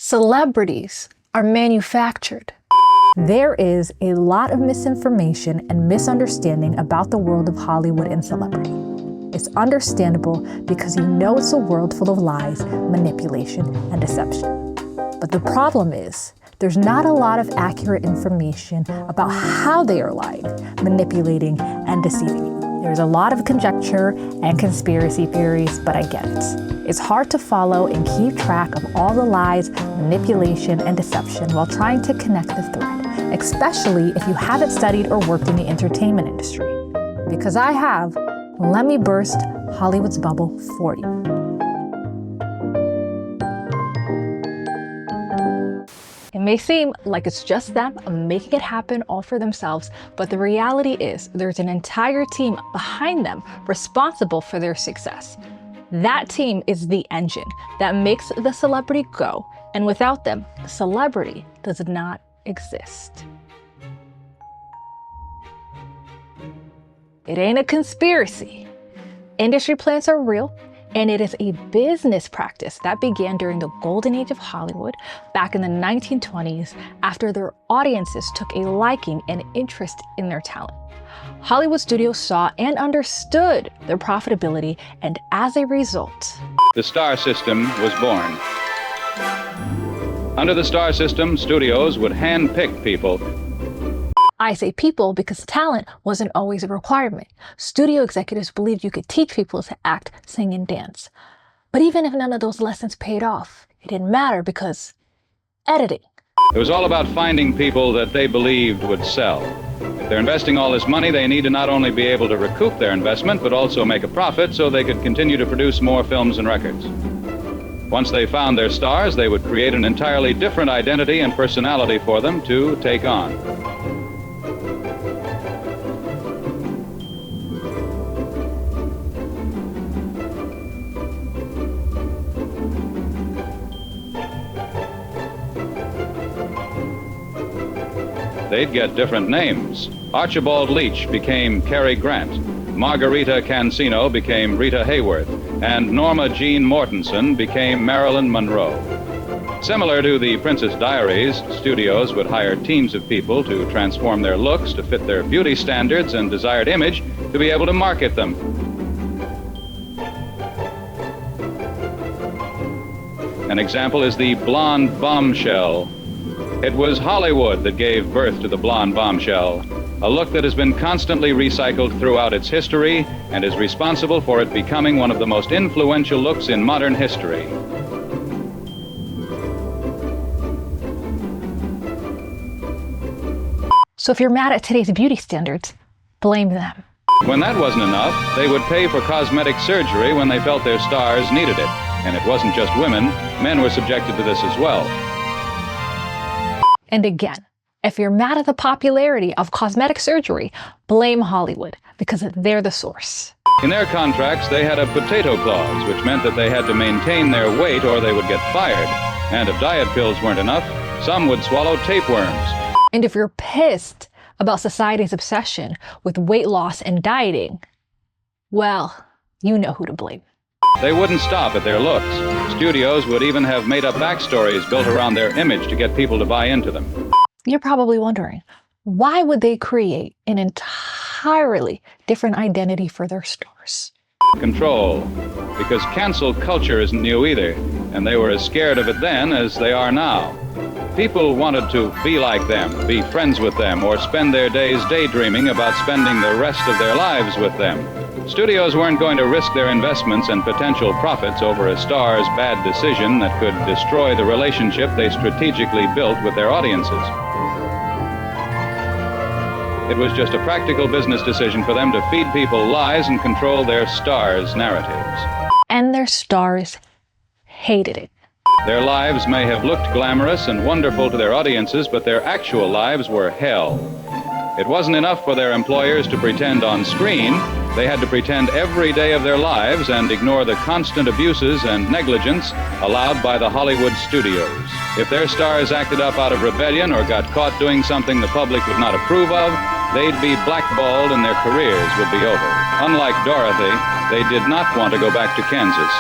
Celebrities are manufactured. There is a lot of misinformation and misunderstanding about the world of Hollywood and celebrity. It's understandable because you know it's a world full of lies, manipulation, and deception. But the problem is, there's not a lot of accurate information about how they are lying, manipulating, and deceiving you. There's a lot of conjecture and conspiracy theories, but I get it. It's hard to follow and keep track of all the lies, manipulation, and deception while trying to connect the thread, especially if you haven't studied or worked in the entertainment industry. Because I have, let me burst Hollywood's bubble for you. It may seem like it's just them making it happen all for themselves, but the reality is there's an entire team behind them responsible for their success. That team is the engine that makes the celebrity go, and without them, the celebrity does not exist. It ain't a conspiracy. Industry plans are real, and it is a business practice that began during the golden age of Hollywood back in the 1920s after their audiences took a liking and interest in their talent. Hollywood studios saw and understood their profitability, and as a result, the star system was born. Under the star system, studios would hand-pick people. I say people because talent wasn't always a requirement. Studio executives believed you could teach people to act, sing, and dance. But even if none of those lessons paid off, it didn't matter because editing. It was all about finding people that they believed would sell. If they're investing all this money, they need to not only be able to recoup their investment, but also make a profit so they could continue to produce more films and records. Once they found their stars, they would create an entirely different identity and personality for them to take on. They'd get different names. Archibald Leach became Cary Grant, Margarita Cancino became Rita Hayworth, and Norma Jean Mortensen became Marilyn Monroe. Similar to the Princess Diaries, studios would hire teams of people to transform their looks to fit their beauty standards and desired image to be able to market them. An example is the blonde bombshell. It was Hollywood that gave birth to the blonde bombshell, a look that has been constantly recycled throughout its history and is responsible for it becoming one of the most influential looks in modern history. So if you're mad at today's beauty standards, blame them. When that wasn't enough, they would pay for cosmetic surgery when they felt their stars needed it. And it wasn't just women, men were subjected to this as well. And again, if you're mad at the popularity of cosmetic surgery, blame Hollywood because they're the source. In their contracts, they had a potato clause, which meant that they had to maintain their weight or they would get fired. And if diet pills weren't enough, some would swallow tapeworms. And if you're pissed about society's obsession with weight loss and dieting, well, you know who to blame. They wouldn't stop at their looks. Studios would even have made-up backstories built around their image to get people to buy into them. You're probably wondering, why would they create an entirely different identity for their stars? Control. Because cancel culture isn't new either, and they were as scared of it then as they are now. People wanted to be like them, be friends with them, or spend their days daydreaming about spending the rest of their lives with them. Studios weren't going to risk their investments and potential profits over a star's bad decision that could destroy the relationship they strategically built with their audiences. It was just a practical business decision for them to feed people lies and control their stars' narratives. And their stars hated it. Their lives may have looked glamorous and wonderful to their audiences, but their actual lives were hell. It wasn't enough for their employers to pretend on screen. They had to pretend every day of their lives and ignore the constant abuses and negligence allowed by the Hollywood studios. If their stars acted up out of rebellion or got caught doing something the public would not approve of, they'd be blackballed and their careers would be over. Unlike Dorothy, they did not want to go back to Kansas.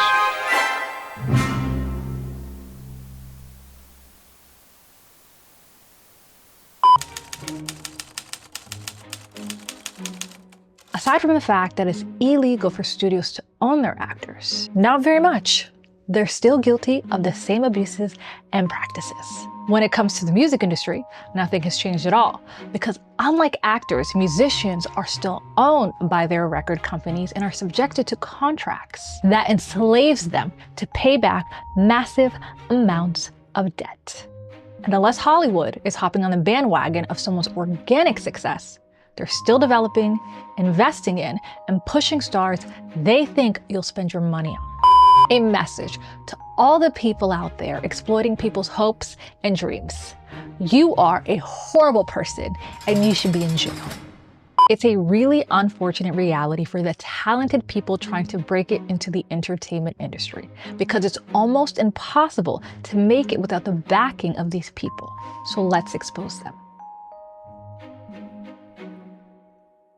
Aside from the fact that it's illegal for studios to own their actors, not very much. They're still guilty of the same abuses and practices. When it comes to the music industry, nothing has changed at all, because unlike actors, musicians are still owned by their record companies and are subjected to contracts that enslaves them to pay back massive amounts of debt. And unless Hollywood is hopping on the bandwagon of someone's organic success, they're still developing, investing in, and pushing stars they think you'll spend your money on. A message to all the people out there exploiting people's hopes and dreams. You are a horrible person and you should be in jail. It's a really unfortunate reality for the talented people trying to break it into the entertainment industry, because it's almost impossible to make it without the backing of these people. So let's expose them.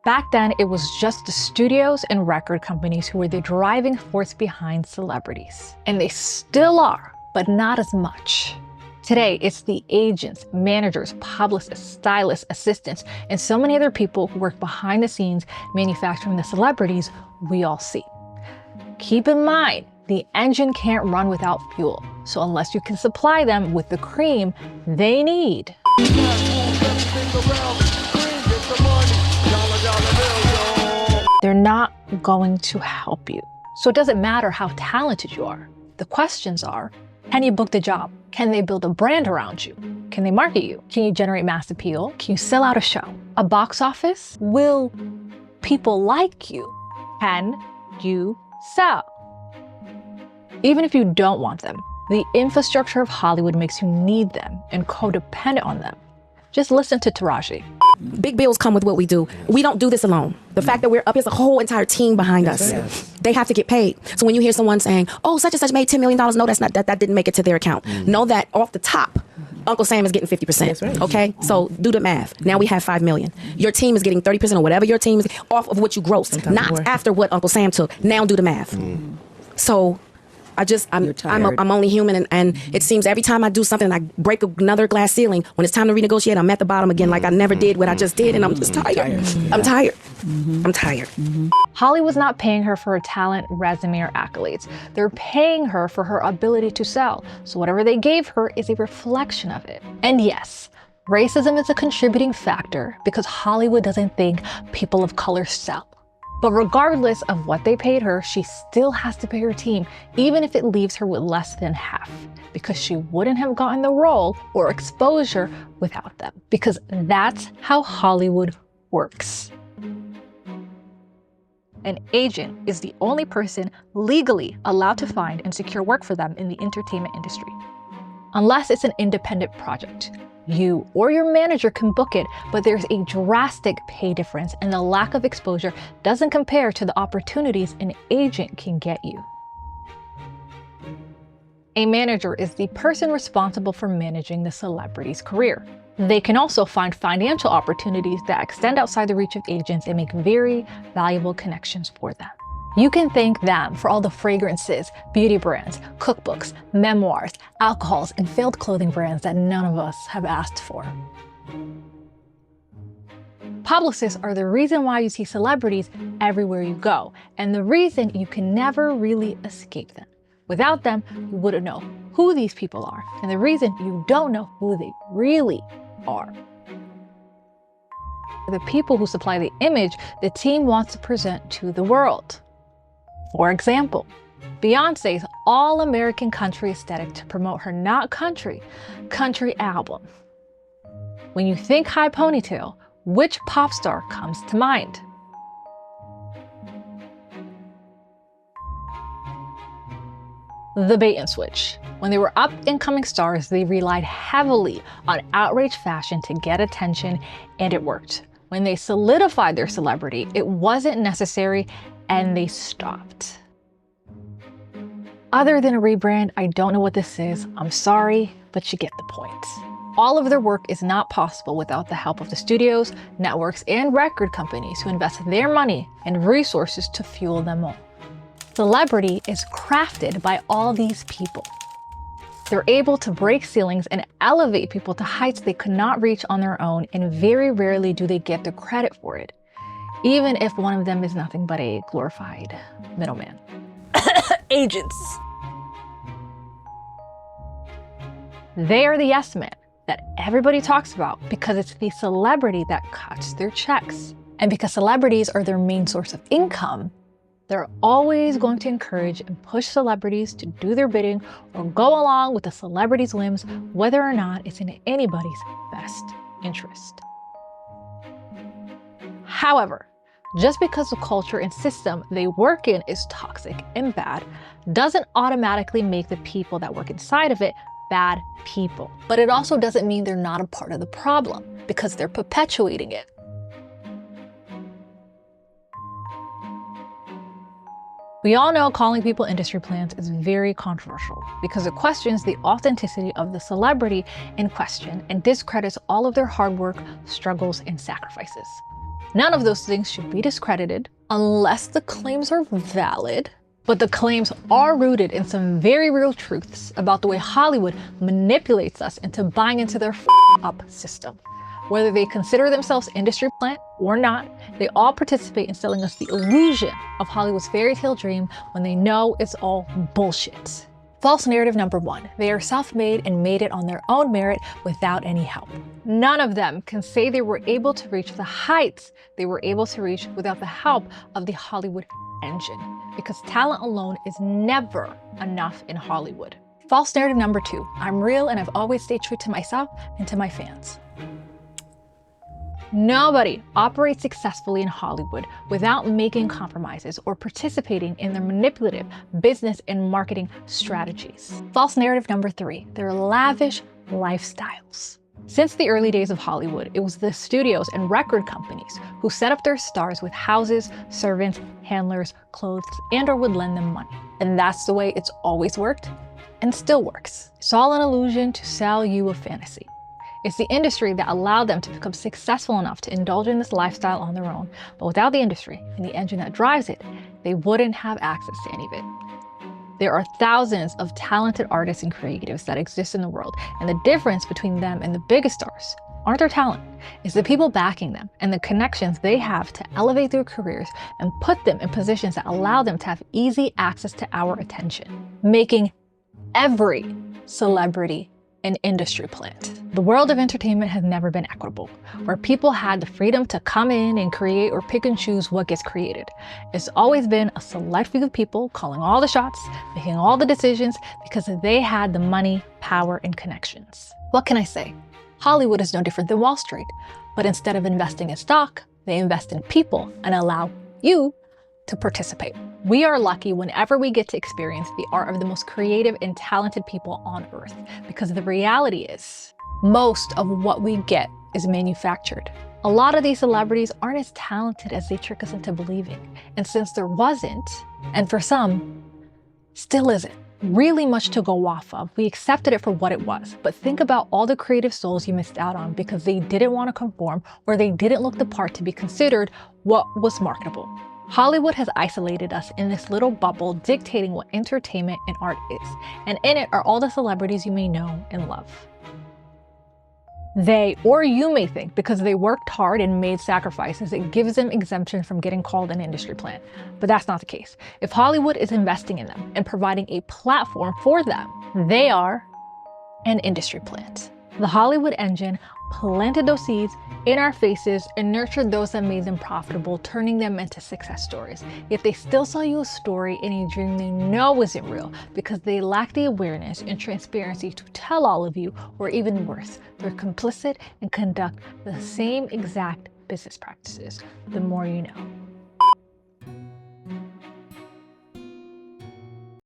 Back then, it was just the studios and record companies who were the driving force behind celebrities. And they still are, but not as much. Today, it's the agents, managers, publicists, stylists, assistants, and so many other people who work behind the scenes manufacturing the celebrities we all see. Keep in mind, the engine can't run without fuel. So unless you can supply them with the cream they need, they're not going to help you. So it doesn't matter how talented you are. The questions are, can you book the job? Can they build a brand around you? Can they market you? Can you generate mass appeal? Can you sell out a show? A box office? Will people like you? Can you sell? Even if you don't want them, the infrastructure of Hollywood makes you need them and codependent on them. Just listen to Taraji. Big bills come with what we do. We don't do this alone. The fact that we're up, there's a whole entire team behind us. They have to get paid. So when you hear someone saying, oh, such and such made $10 million, no, that's not, that didn't make it to their account. Know that off the top, Uncle Sam is getting 50%. Right. Okay? So do the math. Now we have 5 million. Your team is getting 30% or whatever your team is off of what you grossed, not more. After what Uncle Sam took. Now do the math. So I'm only human, and it seems every time I do something, I break another glass ceiling. When it's time to renegotiate, I'm at the bottom again, like I never did what I just did, and I'm just tired. I'm tired. I'm tired. Hollywood's not paying her for her talent, resume, or accolades. They're paying her for her ability to sell. So whatever they gave her is a reflection of it. And yes, racism is a contributing factor because Hollywood doesn't think people of color sell. But regardless of what they paid her, she still has to pay her team, even if it leaves her with less than half, because she wouldn't have gotten the role or exposure without them, because that's how Hollywood works. An agent is the only person legally allowed to find and secure work for them in the entertainment industry, unless it's an independent project. You or your manager can book it, but there's a drastic pay difference, and the lack of exposure doesn't compare to the opportunities an agent can get you. A manager is the person responsible for managing the celebrity's career. They can also find financial opportunities that extend outside the reach of agents and make very valuable connections for them. You can thank them for all the fragrances, beauty brands, cookbooks, memoirs, alcohols, and failed clothing brands that none of us have asked for. Publicists are the reason why you see celebrities everywhere you go, and the reason you can never really escape them. Without them, you wouldn't know who these people are, and the reason you don't know who they really are. The people who supply the image the team wants to present to the world. For example, Beyoncé's all-American country aesthetic to promote her Not Country, country album. When you think high ponytail, which pop star comes to mind? The bait and switch. When they were up-and-coming stars, they relied heavily on outrage fashion to get attention, and it worked. When they solidified their celebrity, it wasn't necessary, and they stopped. Other than a rebrand, I don't know what this is. I'm sorry, but you get the point. All of their work is not possible without the help of the studios, networks, and record companies who invest their money and resources to fuel them all. Celebrity is crafted by all these people. They're able to break ceilings and elevate people to heights they could not reach on their own, and very rarely do they get the credit for it. even if one of them is nothing but a glorified middleman. Agents. They are the yes man that everybody talks about because it's the celebrity that cuts their checks. And because celebrities are their main source of income, they're always going to encourage and push celebrities to do their bidding or go along with the celebrity's whims, whether or not it's in anybody's best interest. However, just because the culture and system they work in is toxic and bad doesn't automatically make the people that work inside of it bad people. But it also doesn't mean they're not a part of the problem because they're perpetuating it. We all know calling people industry plants is very controversial because it questions the authenticity of the celebrity in question and discredits all of their hard work, struggles, and sacrifices. None of those things should be discredited unless the claims are valid, but the claims are rooted in some very real truths about the way Hollywood manipulates us into buying into their up system. Whether they consider themselves industry plant or not, they all participate in selling us the illusion of Hollywood's fairy tale dream when they know it's all bullshit. False narrative number 1. They are self-made and made it on their own merit without any help. None of them can say they were able to reach the heights they were able to reach without the help of the Hollywood engine, because talent alone is never enough in Hollywood. False narrative number 2. I'm real and I've always stayed true to myself and to my fans. Nobody operates successfully in Hollywood without making compromises or participating in their manipulative business and marketing strategies. False narrative number 3, their lavish lifestyles. Since the early days of Hollywood, it was the studios and record companies who set up their stars with houses, servants, handlers, clothes, and/or would lend them money. And that's the way it's always worked and still works. It's all an illusion to sell you a fantasy. It's the industry that allowed them to become successful enough to indulge in this lifestyle on their own. But without the industry and the engine that drives it, they wouldn't have access to any of it. There are thousands of talented artists and creatives that exist in the world, and the difference between them and the biggest stars aren't their talent. It's the people backing them and the connections they have to elevate their careers and put them in positions that allow them to have easy access to our attention, making every celebrity an industry plant. The world of entertainment has never been equitable, where people had the freedom to come in and create or pick and choose what gets created. It's always been a select few of people calling all the shots, making all the decisions because they had the money, power, and connections. What can I say? Hollywood is no different than Wall Street, but instead of investing in stock, they invest in people and allow you to participate. We are lucky whenever we get to experience the art of the most creative and talented people on earth, because the reality is, most of what we get is manufactured. A lot of these celebrities aren't as talented as they trick us into believing. And since there wasn't, and for some, still isn't, really much to go off of, we accepted it for what it was. But think about all the creative souls you missed out on because they didn't want to conform or they didn't look the part to be considered what was marketable. Hollywood has isolated us in this little bubble dictating what entertainment and art is, and in it are all the celebrities you may know and love. They, or you may think, because they worked hard and made sacrifices, it gives them exemption from getting called an industry plant. But that's not the case. If Hollywood is investing in them and providing a platform for them, they are an industry plant. The Hollywood engine planted those seeds in our faces and nurtured those that made them profitable, turning them into success stories. Yet they still sell you a story and a dream they know isn't real because they lack the awareness and transparency to tell all of you, or even worse, they're complicit and conduct the same exact business practices. The more you know.